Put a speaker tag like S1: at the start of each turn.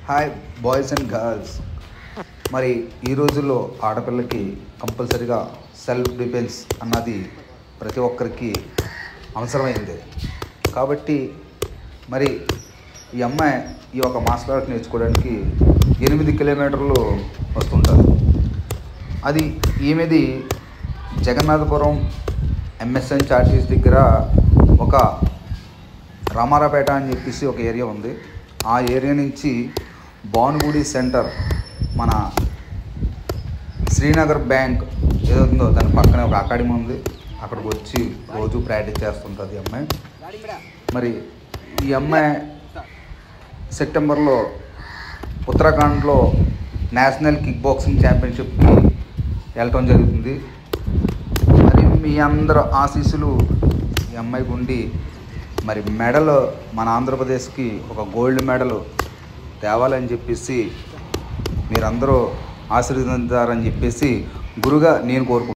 S1: Hi boys and girls. మరి ఈ రోజుల్లో ఆడపిల్లకి కంపల్సరీగా సెల్ఫ్ డిఫెన్స్ అన్నది ప్రతి ఒక్కరికి అవసరమైంది. కాబట్టి మరి ఈ అమ్మాయి ఈ ఒక మార్షల్ ఆర్ట్ నేర్చుకోవడానికి 8 కిలోమీటర్లు వస్తుంటుంది. అది ఈమెది జగన్నాథపురం ఎంఎస్ఎన్ చార్టీస్ దగ్గర ఒక రామారాపేట అని చెప్పేసి ఒక ఏరియా ఉంది. ఆ ఏరియా నుంచి భానుగుడి సెంటర్, మన శ్రీనగర్ బ్యాంక్ ఏదవుతుందో దాని పక్కనే ఒక అకాడమీ ఉంది. అక్కడికి వచ్చి రోజు ప్రాక్టీస్ చేస్తుంటుంది ఈ అమ్మాయి. మరి ఈ అమ్మాయి సెప్టెంబర్లో ఉత్తరాఖండ్లో నేషనల్ కిక్ బాక్సింగ్ ఛాంపియన్షిప్కి వెళ్ళటం జరుగుతుంది. మరి మీ అందరూ ఆశీస్సులు ఈ అమ్మాయికి ఉండి మరి మెడల్ మన ఆంధ్రప్రదేశ్కి ఒక గోల్డ్ మెడల్ తేవాలని చెప్పేసి మీరందరూ ఆశీర్వదించారని చెప్పేసి గురుగా నేను కోరుకుంటున్నాను.